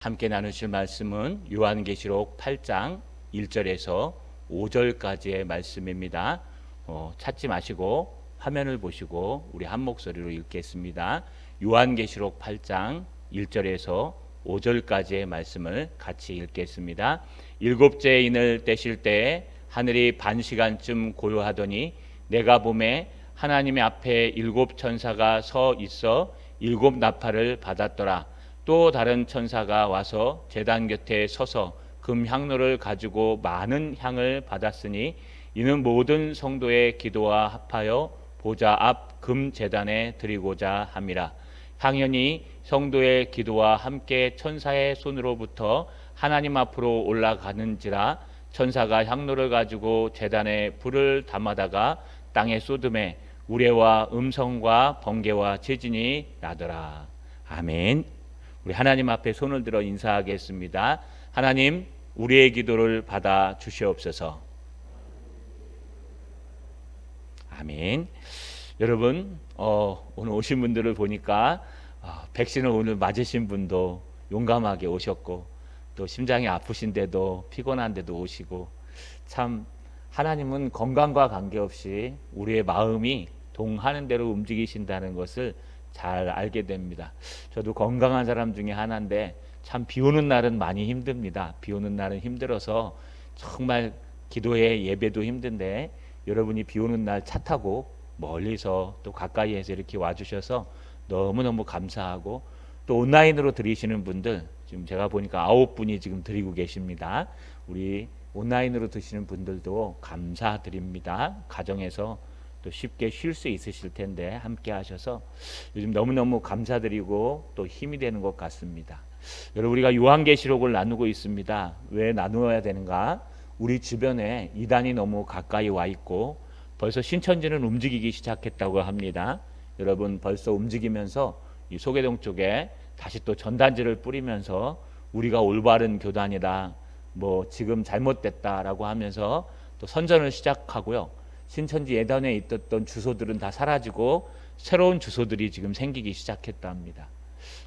함께 나누실 말씀은 요한계시록 8장 1절에서 5절까지의 말씀입니다. 찾지 마시고 화면을 보시고 우리 한 목소리로 읽겠습니다. 요한계시록 8장 1절에서 5절까지의 말씀을 같이 읽겠습니다. 일곱째 인을 떼실 때에 하늘이 반시간쯤 고요하더니 내가 보매 하나님의 앞에 일곱 천사가 서 있어 일곱 나팔을 받았더라. 또 다른 천사가 와서 제단 곁에 서서 금 향로를 가지고 많은 향을 받았으니 이는 모든 성도의 기도와 합하여 보좌 앞 금 제단에 드리고자 함이라. 향연이 성도의 기도와 함께 천사의 손으로부터 하나님 앞으로 올라가는지라. 천사가 향로를 가지고 제단에 불을 담아다가 땅에 쏟음에 우레와 음성과 번개와 지진이 나더라. 아멘. 우리 하나님 앞에 손을 들어 인사하겠습니다. 하나님, 우리의 기도를 받아 주시옵소서. 아멘. 여러분, 오늘 오신 분들을 보니까 백신을 오늘 맞으신 분도 용감하게 오셨고, 또 심장이 아프신데도 피곤한데도 오시고, 참 하나님은 건강과 관계없이 우리의 마음이 동하는 대로 움직이신다는 것을 잘 알게 됩니다. 저도 건강한 사람 중에 하나인데 참 비 오는 날은 많이 힘듭니다. 비 오는 날은 힘들어서 정말 기도에 예배도 힘든데 여러분이 비 오는 날 차 타고 멀리서 또 가까이에서 이렇게 와주셔서 너무너무 감사하고, 또 온라인으로 드리시는 분들 지금 제가 보니까 9분이 지금 드리고 계십니다. 우리 온라인으로 드시는 분들도 감사드립니다. 가정에서 또 쉽게 쉴 수 있으실 텐데 함께 하셔서 요즘 너무너무 감사드리고 또 힘이 되는 것 같습니다. 여러분, 우리가 요한계시록을 나누고 있습니다. 왜 나누어야 되는가? 우리 주변에 이단이 너무 가까이 와 있고 벌써 신천지는 움직이기 시작했다고 합니다. 여러분, 벌써 움직이면서 이 소개동 쪽에 다시 또 전단지를 뿌리면서 우리가 올바른 교단이다, 지금 잘못됐다라고 하면서 또 선전을 시작하고요. 신천지 예단에 있었던 주소들은 다 사라지고 새로운 주소들이 지금 생기기 시작했답니다.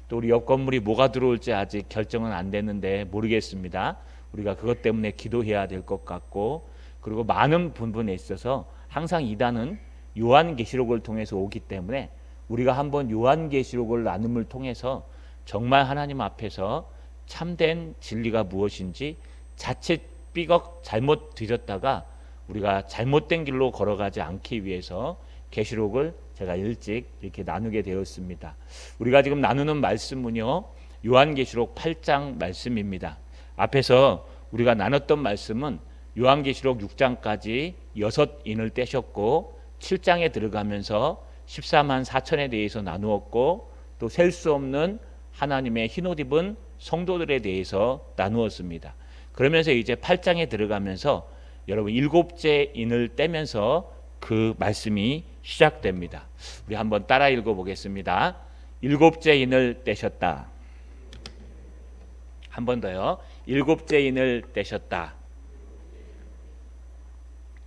또 우리 옆 건물이 뭐가 들어올지 아직 결정은 안 됐는데 모르겠습니다. 우리가 그것 때문에 기도해야 될 것 같고, 그리고 많은 부분에 있어서 항상 이단은 요한계시록을 통해서 오기 때문에 우리가 한번 요한계시록을 나눔을 통해서 정말 하나님 앞에서 참된 진리가 무엇인지 자칫 삐걱 잘못 드렸다가 우리가 잘못된 길로 걸어가지 않기 위해서 계시록을 제가 일찍 이렇게 나누게 되었습니다. 우리가 지금 나누는 말씀은요, 요한계시록 8장 말씀입니다. 앞에서 우리가 나눴던 말씀은 요한계시록 6장까지 6인을 떼셨고 7장에 들어가면서 14만 4천에 대해서 나누었고, 또 셀 수 없는 하나님의 흰옷 입은 성도들에 대해서 나누었습니다. 그러면서 이제 8장에 들어가면서 여러분 일곱째 인을 떼면서 그 말씀이 시작됩니다. 우리 한번 따라 읽어보겠습니다. 일곱째 인을 떼셨다. 한 번 더요. 일곱째 인을 떼셨다.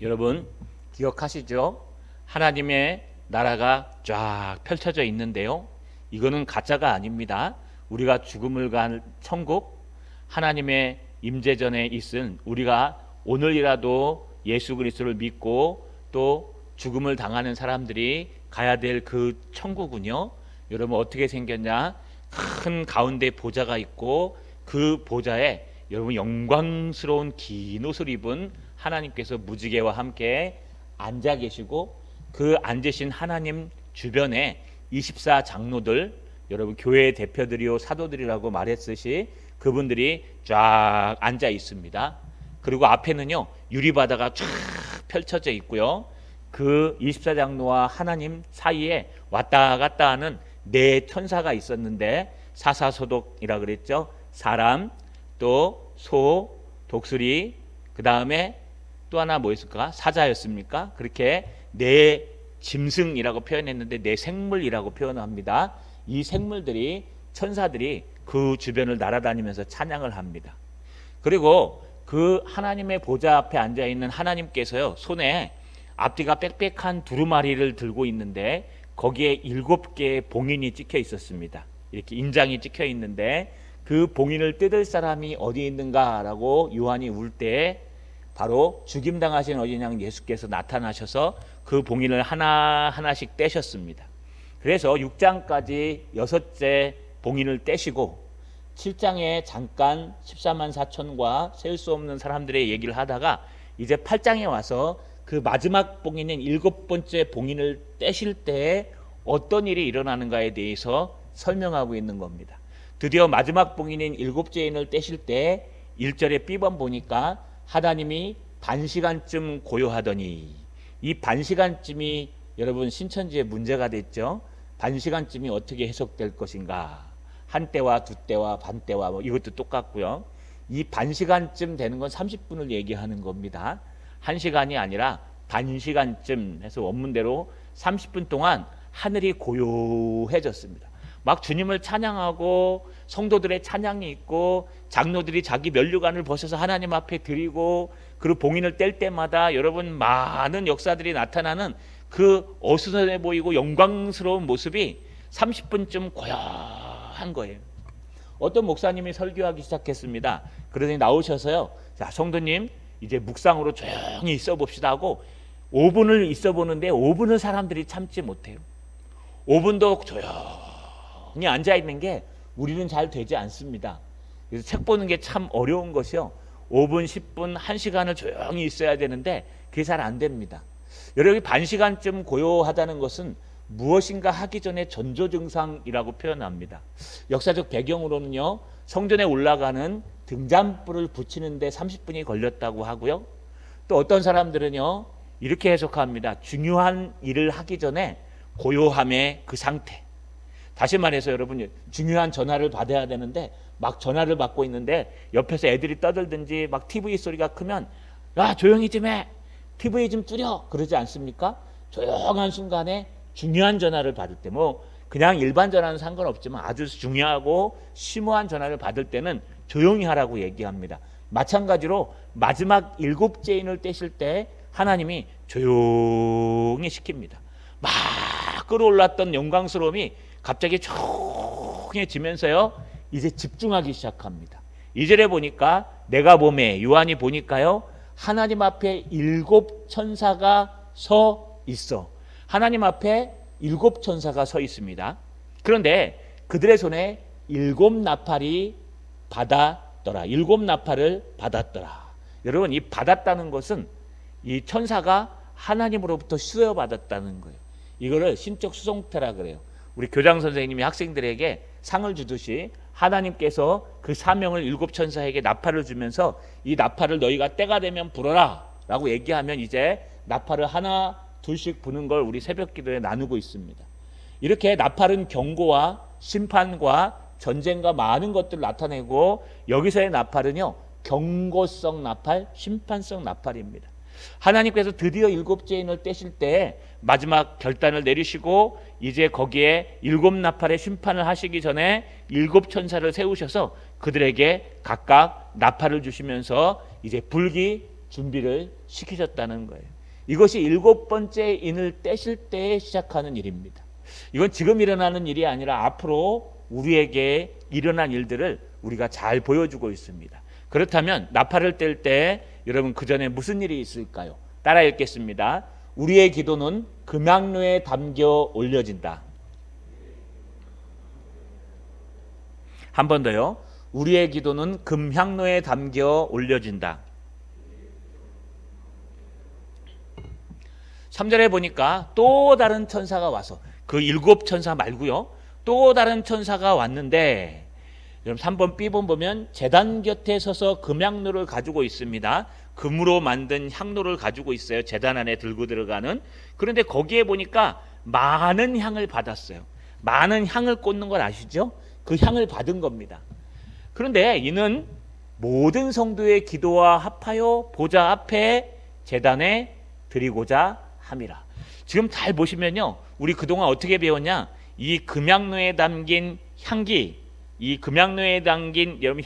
여러분 기억하시죠? 하나님의 나라가 쫙 펼쳐져 있는데요, 이거는 가짜가 아닙니다. 우리가 죽음을 간 천국, 하나님의 임재전에 있은 우리가 오늘이라도 예수 그리스도를 믿고 또 죽음을 당하는 사람들이 가야 될 그 천국은요, 여러분 어떻게 생겼냐? 큰 가운데 보좌가 있고 그 보좌에 여러분 영광스러운 긴 옷을 입은 하나님께서 무지개와 함께 앉아 계시고, 그 앉으신 하나님 주변에 24장로들, 여러분 교회의 대표들이요 사도들이라고 말했듯이 그분들이 쫙 앉아 있습니다. 그리고 앞에는요 유리바다가 쫙 펼쳐져 있고요, 그 24장로와 하나님 사이에 왔다 갔다 하는 네 천사가 있었는데, 사사소독이라 그랬죠. 사람, 또 소, 독수리, 그 다음에 또 하나 뭐 있을까? 사자였습니까? 그렇게 네 짐승이라고 표현했는데 네 생물이라고 표현합니다. 이 생물들이, 천사들이 그 주변을 날아다니면서 찬양을 합니다. 그리고 그 하나님의 보좌 앞에 앉아있는 하나님께서요, 손에 앞뒤가 빽빽한 두루마리를 들고 있는데 거기에 7개의 봉인이 찍혀 있었습니다. 이렇게 인장이 찍혀 있는데 그 봉인을 뜯을 사람이 어디 있는가라고 요한이 울 때 바로 죽임당하신 어린 양 예수께서 나타나셔서 그 봉인을 하나하나씩 떼셨습니다. 그래서 6장까지 6째 봉인을 떼시고 7장에 잠깐 14만 4천과 셀 수 없는 사람들의 얘기를 하다가 이제 8장에 와서 그 마지막 봉인인 7번째 봉인을 떼실 때 어떤 일이 일어나는가에 대해서 설명하고 있는 겁니다. 드디어 마지막 봉인인 7째 인을 떼실 때 1절에 B번 보니까 하나님이 반시간쯤 고요하더니, 이 반시간쯤이 여러분 신천지의 문제가 됐죠. 반시간쯤이 어떻게 해석될 것인가, 한때와 두때와 반때와 뭐 이것도 똑같고요. 이 반시간쯤 되는 건 30분을 얘기하는 겁니다. 1시간이 아니라 반시간쯤 해서 원문대로 30분 동안 하늘이 고요해졌습니다. 막 주님을 찬양하고 성도들의 찬양이 있고 장로들이 자기 면류관을 벗어서 하나님 앞에 드리고, 그리고 봉인을 뗄 때마다 여러분 많은 역사들이 나타나는 그 어수선해 보이고 영광스러운 모습이 30분쯤 고요한 거예요. 어떤 목사님이 설교하기 시작했습니다. 그러더니 나오셔서요, 자 성도님 이제 묵상으로 조용히 있어 봅시다 하고 5분을 있어 보는데 5분을 사람들이 참지 못해요. 5분도 조용히 앉아 있는 게 우리는 잘 되지 않습니다. 그래서 책 보는 게 참 어려운 것이요, 5분, 10분, 1시간을 조용히 있어야 되는데 그게 잘 안 됩니다. 여러분이 반시간쯤 고요하다는 것은 무엇인가 하기 전에 전조 증상이라고 표현합니다. 역사적 배경으로는요, 성전에 올라가는 등잔불을 붙이는데 30분이 걸렸다고 하고요, 또 어떤 사람들은요 이렇게 해석합니다. 중요한 일을 하기 전에 고요함의 그 상태. 다시 말해서 여러분, 중요한 전화를 받아야 되는데 막 전화를 받고 있는데 옆에서 애들이 떠들든지 막 TV 소리가 크면 야 조용히 좀 해, TV 좀 줄여, 그러지 않습니까? 조용한 순간에 중요한 전화를 받을 때, 뭐 그냥 일반 전화는 상관없지만 아주 중요하고 심오한 전화를 받을 때는 조용히 하라고 얘기합니다. 마찬가지로 마지막 7째 인을 떼실 때 하나님이 조용히 시킵니다. 막 끌어올랐던 영광스러움이 갑자기 조용해지면서요 이제 집중하기 시작합니다. 2절에 보니까 내가 보매, 요한이 보니까요 하나님 앞에 7 천사가 서 있어. 하나님 앞에 7 천사가 서 있습니다. 그런데 그들의 손에 7 나팔이 받았더라. 7 나팔을 받았더라. 여러분, 이 받았다는 것은 이 천사가 하나님으로부터 수여받았다는 거예요. 이거를 신적 수송태라 그래요. 우리 교장 선생님이 학생들에게 상을 주듯이 하나님께서 그 사명을 7 천사에게 나팔을 주면서 이 나팔을 너희가 때가 되면 불어라 라고 얘기하면 이제 나팔을 하나 둘씩 부는 걸 우리 새벽 기도에 나누고 있습니다. 이렇게 나팔은 경고와 심판과 전쟁과 많은 것들을 나타내고, 여기서의 나팔은요 경고성 나팔, 심판성 나팔입니다. 하나님께서 드디어 7째 인을 떼실 때 마지막 결단을 내리시고 이제 거기에 7 나팔의 심판을 하시기 전에 7 천사를 세우셔서 그들에게 각각 나팔을 주시면서 이제 불기 준비를 시키셨다는 거예요. 이것이 7번째 인을 떼실 때 시작하는 일입니다. 이건 지금 일어나는 일이 아니라 앞으로 우리에게 일어난 일들을 우리가 잘 보여주고 있습니다. 그렇다면 나팔을 뗄 때 여러분 그 전에 무슨 일이 있을까요? 따라 읽겠습니다. 우리의 기도는 금향로에 담겨 올려진다. 한 번 더요. 우리의 기도는 금향로에 담겨 올려진다. 3절에 보니까 또 다른 천사가 와서, 그 7 천사 말고요, 또 다른 천사가 왔는데, 여러분 3번 B번 보면 제단 곁에 서서 금향로를 가지고 있습니다. 금으로 만든 향로를 가지고 있어요. 제단 안에 들고 들어가는. 그런데 거기에 보니까 많은 향을 받았어요. 많은 향을 꽂는 걸 아시죠? 그 향을 받은 겁니다. 그런데 이는 모든 성도의 기도와 합하여 보좌 앞에 제단에 드리고자 함이라. 지금 잘 보시면요, 우리 그동안 어떻게 배웠냐? 이 금향로에 담긴 향기, 이 금향로에 담긴 여러분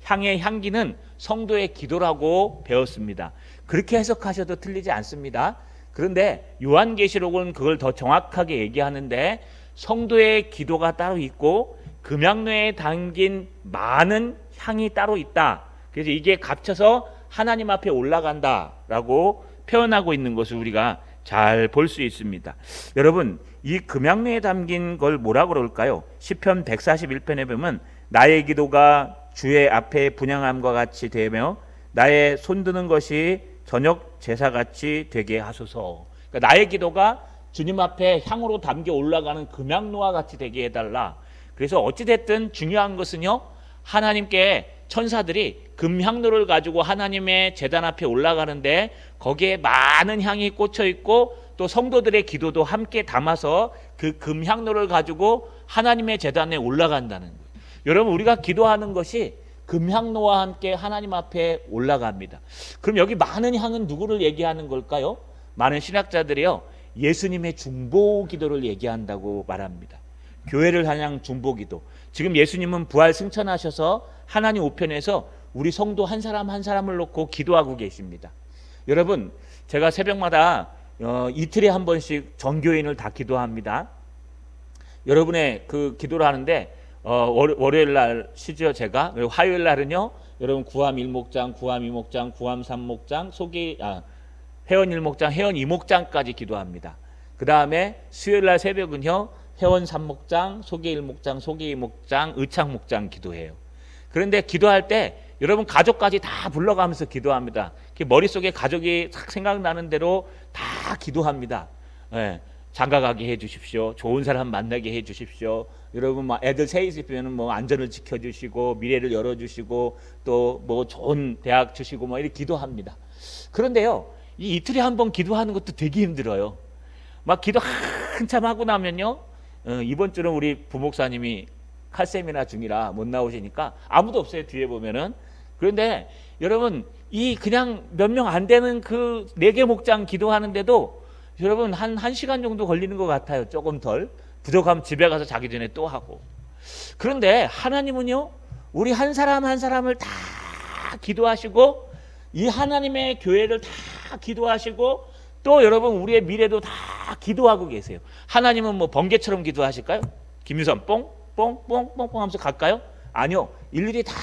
향의 향기는 성도의 기도라고 배웠습니다. 그렇게 해석하셔도 틀리지 않습니다. 그런데 요한계시록은 그걸 더 정확하게 얘기하는데, 성도의 기도가 따로 있고 금향로에 담긴 많은 향이 따로 있다. 그래서 이게 값쳐서 하나님 앞에 올라간다라고 표현하고 있는 것을 우리가 잘 볼 수 있습니다. 여러분, 이 금향로에 담긴 걸 뭐라고 그럴까요? 시편 141편에 보면 나의 기도가 주의 앞에 분향함과 같이 되며 나의 손드는 것이 저녁 제사같이 되게 하소서. 그러니까 나의 기도가 주님 앞에 향으로 담겨 올라가는 금향로와 같이 되게 해달라. 그래서 어찌됐든 중요한 것은요, 하나님께 천사들이 금향로를 가지고 하나님의 제단 앞에 올라가는데 거기에 많은 향이 꽂혀 있고 또 성도들의 기도도 함께 담아서 그 금향로를 가지고 하나님의 제단에 올라간다는 거예요. 여러분, 우리가 기도하는 것이 금향로와 함께 하나님 앞에 올라갑니다. 그럼 여기 많은 향은 누구를 얘기하는 걸까요? 많은 신학자들이요, 예수님의 중보 기도를 얘기한다고 말합니다. 교회를 향한 중보 기도. 지금 예수님은 부활 승천하셔서 하나님 우편에서 우리 성도 한 사람 한 사람을 놓고 기도하고 계십니다. 여러분, 제가 새벽마다 이틀에 한 번씩 전교인을 다 기도합니다. 여러분의 그 기도를 하는데 월요일 날 쉬죠 제가. 화요일 날은요, 여러분 구암 1목장, 구암 2목장, 구암 3목장, 회원 1목장, 회원 2목장까지 기도합니다. 그 다음에 수요일 날 새벽은요, 회원 3목장, 소개 1목장, 소개 2목장, 의창목장 기도해요. 그런데 기도할 때 여러분 가족까지 다 불러가면서 기도합니다. 머릿속에 가족이 싹 생각나는 대로 다 기도합니다. 예, 장가가게 해주십시오. 좋은 사람 만나게 해주십시오. 여러분 막 애들 세입시면 뭐 안전을 지켜주시고 미래를 열어주시고 또 뭐 좋은 대학 주시고 뭐 이렇게 기도합니다. 그런데요, 이 이틀에 한 번 기도하는 것도 되게 힘들어요. 막 기도 한참 하고 나면요, 이번 주는 우리 부목사님이 칼세미나 중이라 못 나오시니까 아무도 없어요, 뒤에 보면은. 그런데 여러분, 이 그냥 몇 명 안 되는 그 4개 목장 기도하는데도 여러분 한 1시간 정도 걸리는 것 같아요. 조금 덜. 부족하면 집에 가서 자기 전에 또 하고. 그런데 하나님은요, 우리 한 사람 한 사람을 다 기도하시고 이 하나님의 교회를 다 기도하시고 또 여러분 우리의 미래도 다 기도하고 계세요. 하나님은 뭐 번개처럼 기도하실까요? 김유선 뽕뽕뽕뽕 하면서 갈까요? 아니요, 일일이 다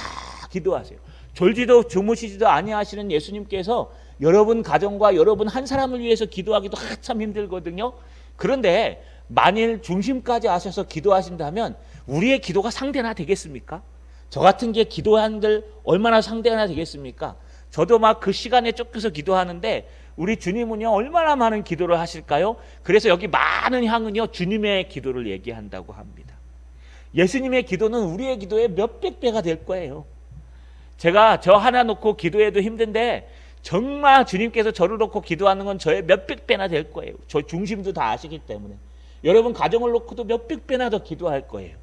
기도하세요. 졸지도 주무시지도 아니하시는 예수님께서 여러분 가정과 여러분 한 사람을 위해서 기도하기도 한참 힘들거든요. 그런데 만일 중심까지 아셔서 기도하신다면 우리의 기도가 상대나 되겠습니까? 저 같은 게 기도한들 얼마나 상대나 되겠습니까? 저도 막 그 시간에 쫓겨서 기도하는데 우리 주님은요, 얼마나 많은 기도를 하실까요? 그래서 여기 많은 향은요, 주님의 기도를 얘기한다고 합니다. 예수님의 기도는 우리의 기도의 몇백 배가 될 거예요. 제가 저 하나 놓고 기도해도 힘든데 정말 주님께서 저를 놓고 기도하는 건 저의 몇백 배나 될 거예요. 저 중심도 다 아시기 때문에. 여러분 가정을 놓고도 몇백 배나 더 기도할 거예요.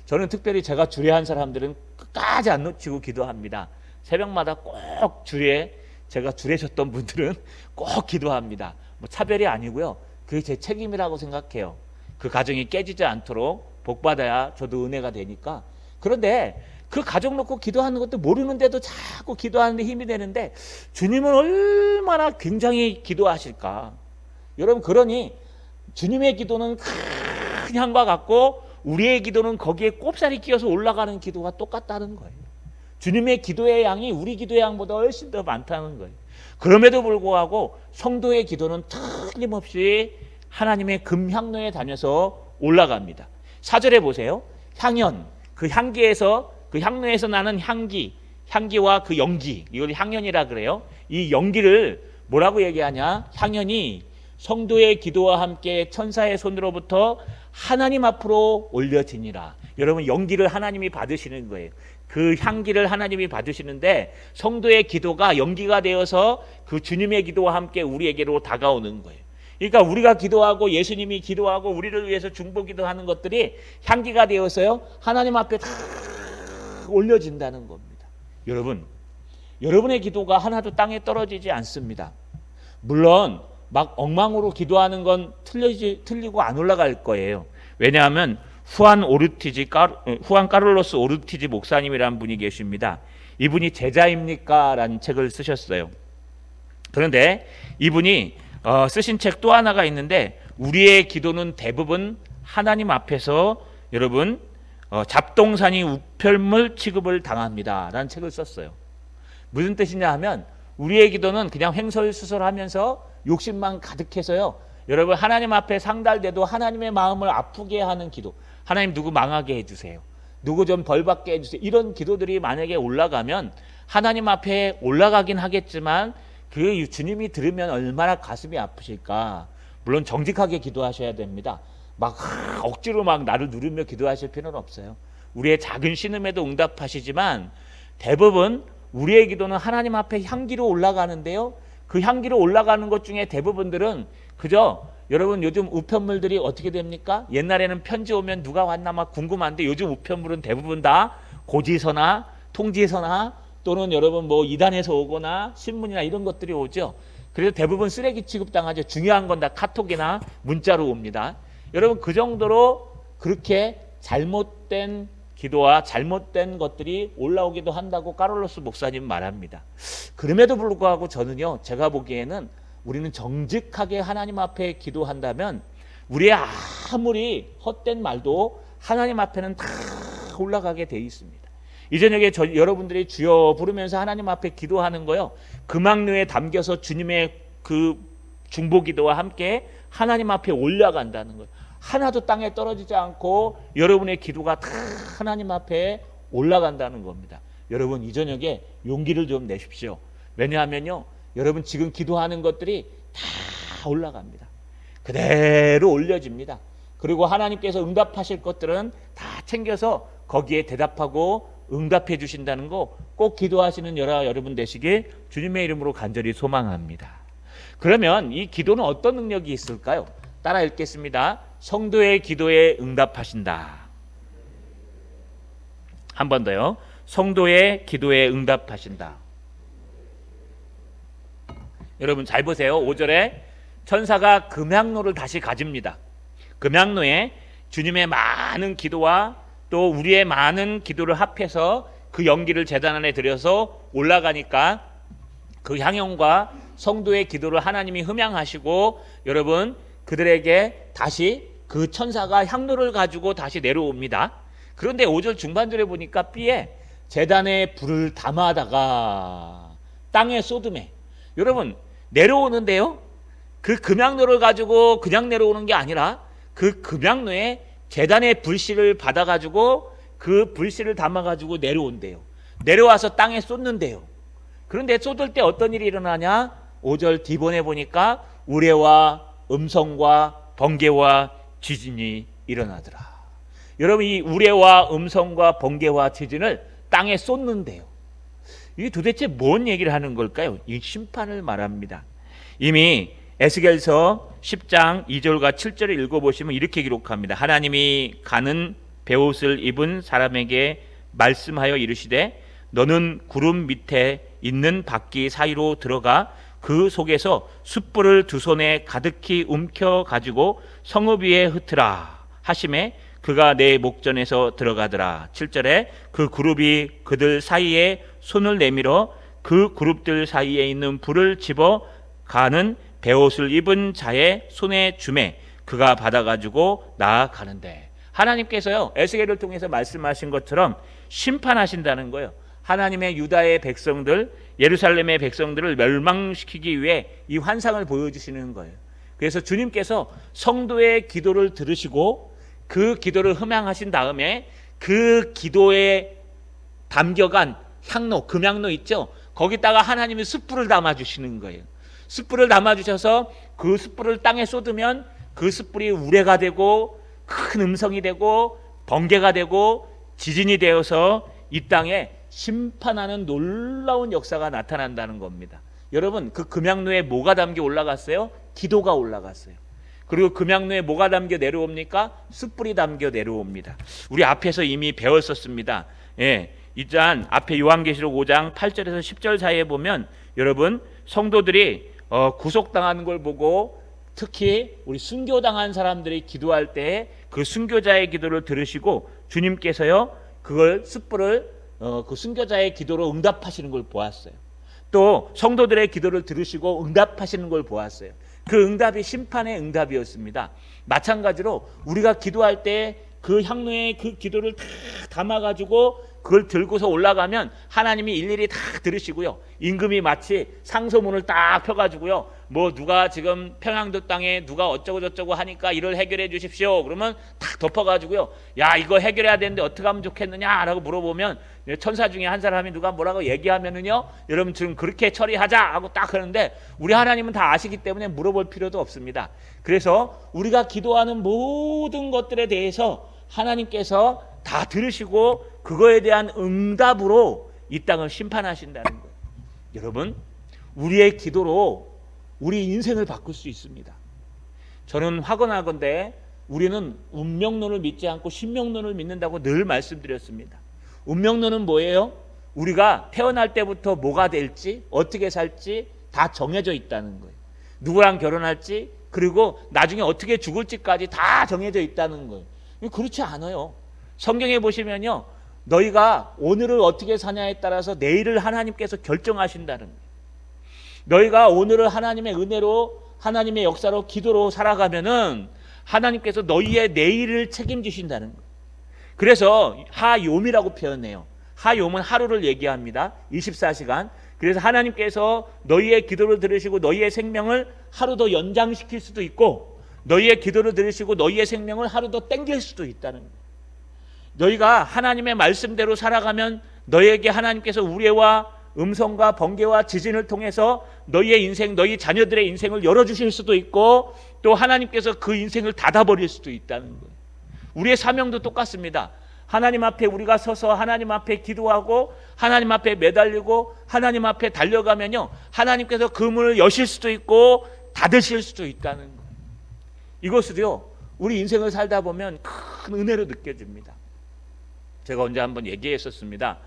저는 특별히 제가 주례한 사람들은 끝까지 안 놓치고 기도합니다. 새벽마다 꼭 주례, 제가 주례셨던 분들은 꼭 기도합니다. 뭐 차별이 아니고요, 그게 제 책임이라고 생각해요. 그 가정이 깨지지 않도록 복받아야 저도 은혜가 되니까. 그런데 그 가족 놓고 기도하는 것도 모르는데도 자꾸 기도하는데 힘이 되는데 주님은 얼마나 굉장히 기도하실까. 여러분, 그러니 주님의 기도는 큰 향과 같고 우리의 기도는 거기에 꼽살이 끼어서 올라가는 기도가 똑같다는 거예요. 주님의 기도의 양이 우리 기도의 양보다 훨씬 더 많다는 거예요. 그럼에도 불구하고 성도의 기도는 틀림없이 하나님의 금향로에 다녀서 올라갑니다. 4절에 보세요. 향연, 그 향기에서, 그 향로에서 나는 향기와 그 연기, 이걸 향연이라 그래요. 이 연기를 뭐라고 얘기하냐? 향연이 성도의 기도와 함께 천사의 손으로부터 하나님 앞으로 올려지니라. 여러분, 연기를 하나님이 받으시는 거예요. 그 향기를 하나님이 받으시는데 성도의 기도가 연기가 되어서 그 주님의 기도와 함께 우리에게로 다가오는 거예요. 그러니까 우리가 기도하고 예수님이 기도하고 우리를 위해서 중보 기도하는 것들이 향기가 되어서요, 하나님 앞에 다 올려진다는 겁니다. 여러분, 여러분의 기도가 하나도 땅에 떨어지지 않습니다. 물론 막 엉망으로 기도하는 건 틀리고 안 올라갈 거예요. 왜냐하면 후안 카를로스 오르티지 목사님이라는 분이 계십니다. 이분이 제자입니까? 라는 책을 쓰셨어요. 그런데 이분이 쓰신 책 또 하나가 있는데, 우리의 기도는 대부분 하나님 앞에서 여러분 잡동사니 우편물 취급을 당합니다 라는 책을 썼어요. 무슨 뜻이냐 하면 우리의 기도는 그냥 횡설수설하면서 욕심만 가득해서요, 여러분 하나님 앞에 상달돼도 하나님의 마음을 아프게 하는 기도, 하나님 누구 망하게 해주세요, 누구 좀 벌받게 해주세요, 이런 기도들이 만약에 올라가면 하나님 앞에 올라가긴 하겠지만 그 주님이 들으면 얼마나 가슴이 아프실까. 물론 정직하게 기도하셔야 됩니다. 막 억지로 막 나를 누르며 기도하실 필요는 없어요. 우리의 작은 신음에도 응답하시지만 대부분 우리의 기도는 하나님 앞에 향기로 올라가는데요, 그 향기로 올라가는 것 중에 대부분들은 그저 여러분 요즘 우편물들이 어떻게 됩니까? 옛날에는 편지 오면 누가 왔나 막 궁금한데 요즘 우편물은 대부분 다 고지서나 통지서나 또는 여러분 뭐 이단에서 오거나 신문이나 이런 것들이 오죠. 그래서 대부분 쓰레기 취급당하죠. 중요한 건 다 카톡이나 문자로 옵니다. 여러분 그 정도로 그렇게 잘못된 기도와 잘못된 것들이 올라오기도 한다고 카를로스 목사님 말합니다. 그럼에도 불구하고 저는요, 제가 보기에는 우리는 정직하게 하나님 앞에 기도한다면 우리의 아무리 헛된 말도 하나님 앞에는 다 올라가게 돼 있습니다. 이 저녁에 여러분들이 주여 부르면서 하나님 앞에 기도하는 거요, 금악류에 담겨서 주님의 그 중보기도와 함께 하나님 앞에 올라간다는 거예요. 하나도 땅에 떨어지지 않고 여러분의 기도가 다 하나님 앞에 올라간다는 겁니다. 여러분 이 저녁에 용기를 좀 내십시오. 왜냐하면요, 여러분 지금 기도하는 것들이 다 올라갑니다. 그대로 올려집니다. 그리고 하나님께서 응답하실 것들은 다 챙겨서 거기에 대답하고 응답해 주신다는 거 꼭 기도하시는 여러분 되시길 주님의 이름으로 간절히 소망합니다. 그러면 이 기도는 어떤 능력이 있을까요? 따라 읽겠습니다. 성도의 기도에 응답하신다. 한 번 더요. 성도의 기도에 응답하신다. 여러분 잘 보세요. 5절에 천사가 금향로를 다시 가집니다. 금향로에 주님의 많은 기도와 또 우리의 많은 기도를 합해서 그 연기를 제단 안에 들여서 올라가니까 그 향연과 성도의 기도를 하나님이 흠양하시고 여러분 그들에게 다시 그 천사가 향로를 가지고 다시 내려옵니다. 그런데 5절 중반절에 보니까 B에 제단에 불을 담아다가 땅에 쏟음에, 여러분 내려오는데요, 그 금향로를 가지고 그냥 내려오는 게 아니라 그 금향로에 제단의 불씨를 받아가지고 그 불씨를 담아가지고 내려온대요. 내려와서 땅에 쏟는데요. 그런데 쏟을 때 어떤 일이 일어나냐? 5절 D본에 보니까 우레와 음성과 번개와 지진이 일어나더라. 여러분 이 우레와 음성과 번개와 지진을 땅에 쏟는데요. 이게 도대체 뭔 얘기를 하는 걸까요? 이 심판을 말합니다. 이미 에스겔서 10장 2절과 7절을 읽어보시면 이렇게 기록합니다. 하나님이 가는 베옷을 입은 사람에게 말씀하여 이르시되 너는 구름 밑에 있는 바퀴 사이로 들어가 그 속에서 숯불을 두 손에 가득히 움켜 가지고 성읍 위에 흩으라 하심에 그가 내 목전에서 들어가더라. 7절에 그 그룹이 그들 사이에 손을 내밀어 그 그룹들 사이에 있는 불을 집어 가는 베옷을 입은 자의 손에 주매 그가 받아가지고 나아가는데, 하나님께서요 에스겔을 통해서 말씀하신 것처럼 심판하신다는 거예요. 하나님의 유다의 백성들, 예루살렘의 백성들을 멸망시키기 위해 이 환상을 보여주시는 거예요. 그래서 주님께서 성도의 기도를 들으시고 그 기도를 흠양하신 다음에 그 기도에 담겨간 향로, 금향로 있죠? 거기다가 하나님이 숯불을 담아주시는 거예요. 숯불을 담아주셔서 그 숯불을 땅에 쏟으면 그 숯불이 우레가 되고 큰 음성이 되고 번개가 되고 지진이 되어서 이 땅에 심판하는 놀라운 역사가 나타난다는 겁니다. 여러분 그 금향로에 뭐가 담겨 올라갔어요? 기도가 올라갔어요. 그리고 금향로에 뭐가 담겨 내려옵니까? 숯불이 담겨 내려옵니다. 우리 앞에서 이미 배웠었습니다. 예, 일단 앞에 요한계시록 5장 8절에서 10절 사이에 보면 여러분 성도들이 구속당하는 걸 보고 특히 우리 순교당한 사람들이 기도할 때 그 순교자의 기도를 들으시고 주님께서요 그걸 숯불을 그 순교자의 기도로 응답하시는 걸 보았어요. 또 성도들의 기도를 들으시고 응답하시는 걸 보았어요. 그 응답이 심판의 응답이었습니다. 마찬가지로 우리가 기도할 때 그 향로에 그 기도를 다 담아가지고 그걸 들고서 올라가면 하나님이 일일이 다 들으시고요. 임금이 마치 상소문을 딱 펴가지고요. 뭐 누가 지금 평양도 땅에 누가 어쩌고 저쩌고 하니까 이를 해결해 주십시오. 그러면 탁 덮어가지고요. 야, 이거 해결해야 되는데 어떻게 하면 좋겠느냐라고 물어보면 천사 중에 한 사람이 누가 뭐라고 얘기하면은요, 여러분 지금 그렇게 처리하자 하고 딱 하는데 우리 하나님은 다 아시기 때문에 물어볼 필요도 없습니다. 그래서 우리가 기도하는 모든 것들에 대해서 하나님께서 다 들으시고 그거에 대한 응답으로 이 땅을 심판하신다는 거예요. 여러분, 우리의 기도로 우리 인생을 바꿀 수 있습니다. 저는 확언하건대 우리는 운명론을 믿지 않고 신명론을 믿는다고 늘 말씀드렸습니다. 운명론은 뭐예요? 우리가 태어날 때부터 뭐가 될지, 어떻게 살지 다 정해져 있다는 거예요. 누구랑 결혼할지, 그리고 나중에 어떻게 죽을지까지 다 정해져 있다는 거예요. 그렇지 않아요. 성경에 보시면요, 너희가 오늘을 어떻게 사냐에 따라서 내일을 하나님께서 결정하신다는 거예요. 너희가 오늘을 하나님의 은혜로, 하나님의 역사로, 기도로 살아가면은 하나님께서 너희의 내일을 책임지신다는 거예요. 그래서 하욤이라고 표현해요. 하욤은 하루를 얘기합니다. 24시간. 그래서 하나님께서 너희의 기도를 들으시고 너희의 생명을 하루 더 연장시킬 수도 있고, 너희의 기도를 들으시고 너희의 생명을 하루 더 땡길 수도 있다는 거예요. 너희가 하나님의 말씀대로 살아가면 너희에게 하나님께서 우레와 음성과 번개와 지진을 통해서 너희의 인생, 너희 자녀들의 인생을 열어주실 수도 있고, 또 하나님께서 그 인생을 닫아버릴 수도 있다는 거예요. 우리의 사명도 똑같습니다. 하나님 앞에 우리가 서서 하나님 앞에 기도하고 하나님 앞에 매달리고 하나님 앞에 달려가면요, 하나님께서 그 문을 여실 수도 있고 닫으실 수도 있다는 거예요. 이것을요, 우리 인생을 살다 보면 큰 은혜로 느껴집니다. 제가 언제 한번 얘기했었습니다.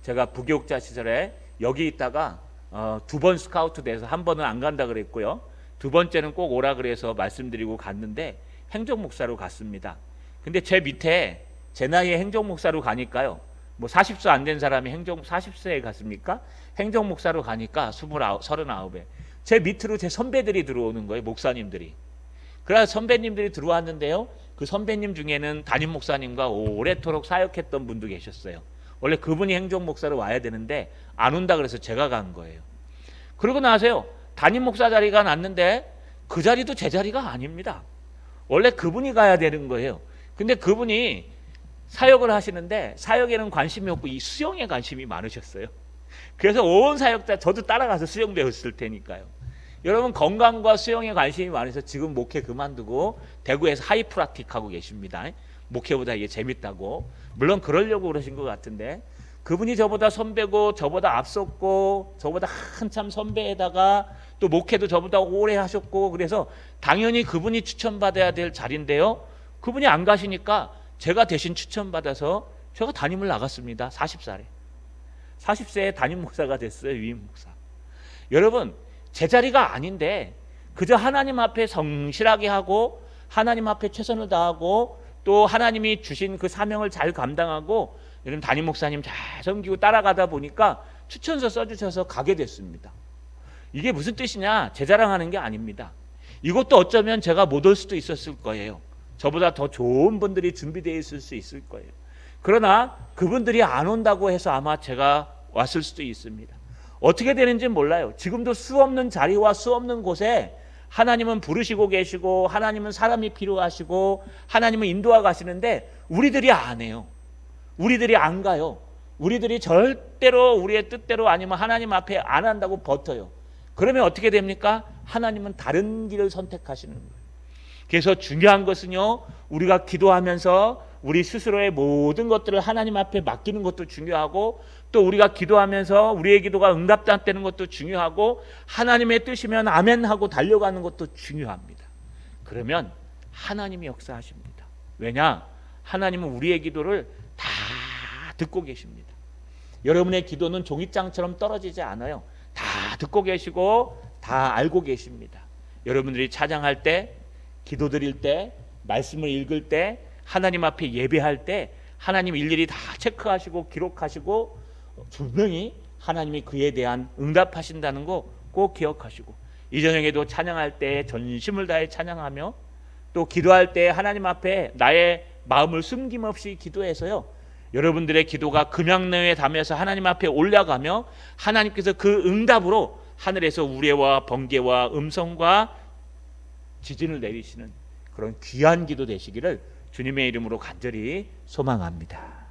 제가 부교육자 시절에 여기 있다가 2번 스카우트 돼서 한 번은 안 간다 그랬고요, 2번째는 꼭 오라 그래서 말씀드리고 갔는데 행정목사로 갔습니다. 근데 제 밑에 제 나이에 행정목사로 가니까요, 뭐 40세 안 된 사람이 40세에 갔습니까? 행정목사로 가니까 39에 제 밑으로 제 선배들이 들어오는 거예요. 목사님들이. 그래서 선배님들이 들어왔는데요, 그 선배님 중에는 담임 목사님과 오래도록 사역했던 분도 계셨어요. 원래 그분이 행정목사로 와야 되는데 안 온다 그래서 제가 간 거예요. 그러고 나서요, 담임 목사 자리가 났는데 그 자리도 제 자리가 아닙니다. 원래 그분이 가야 되는 거예요. 근데 그분이 사역을 하시는데 사역에는 관심이 없고 이 수영에 관심이 많으셨어요. 그래서 온 사역자, 저도 따라가서 수영 배웠을 테니까요. 여러분, 건강과 수영에 관심이 많으셔서 지금 목회 그만두고 대구에서 하이프라틱 하고 계십니다. 목회보다 이게 재밌다고. 물론 그러려고 그러신 것 같은데, 그분이 저보다 선배고 저보다 앞섰고 저보다 한참 선배에다가 또 목회도 저보다 오래 하셨고, 그래서 당연히 그분이 추천받아야 될 자리인데요, 그분이 안 가시니까 제가 대신 추천받아서 제가 담임을 나갔습니다. 40세에 담임 목사가 됐어요. 위임 목사. 여러분, 제 자리가 아닌데 그저 하나님 앞에 성실하게 하고 하나님 앞에 최선을 다하고 또 하나님이 주신 그 사명을 잘 감당하고, 여러분 담임 목사님 잘 섬기고 따라가다 보니까 추천서 써주셔서 가게 됐습니다. 이게 무슨 뜻이냐? 제 자랑하는 게 아닙니다. 이것도 어쩌면 제가 못 올 수도 있었을 거예요. 저보다 더 좋은 분들이 준비되어 있을 수 있을 거예요. 그러나 그분들이 안 온다고 해서 아마 제가 왔을 수도 있습니다. 어떻게 되는지 몰라요. 지금도 수없는 자리와 수없는 곳에 하나님은 부르시고 계시고 하나님은 사람이 필요하시고 하나님은 인도하 가시는데 우리들이 안 해요. 우리들이 안 가요. 우리들이 절대로 우리의 뜻대로 아니면 하나님 앞에 안 한다고 버텨요. 그러면 어떻게 됩니까? 하나님은 다른 길을 선택하시는 거예요. 그래서 중요한 것은요, 우리가 기도하면서 우리 스스로의 모든 것들을 하나님 앞에 맡기는 것도 중요하고, 또 우리가 기도하면서 우리의 기도가 응답되는 것도 중요하고, 하나님의 뜻이면 아멘 하고 달려가는 것도 중요합니다. 그러면 하나님이 역사하십니다. 왜냐? 하나님은 우리의 기도를 다 듣고 계십니다. 여러분의 기도는 종이장처럼 떨어지지 않아요. 다 듣고 계시고 다 알고 계십니다. 여러분들이 찬양할 때, 기도 드릴 때, 말씀을 읽을 때, 하나님 앞에 예배할 때 하나님 일일이 다 체크하시고 기록하시고 분명히 하나님이 그에 대한 응답하신다는 거 꼭 기억하시고, 이 저녁에도 찬양할 때 전심을 다해 찬양하며 또 기도할 때 하나님 앞에 나의 마음을 숨김없이 기도해서요, 여러분들의 기도가 금양로에 닿으면서 하나님 앞에 올라가며 하나님께서 그 응답으로 하늘에서 우레와 번개와 음성과 지진을 내리시는 그런 귀한 기도 되시기를 주님의 이름으로 간절히 소망합니다.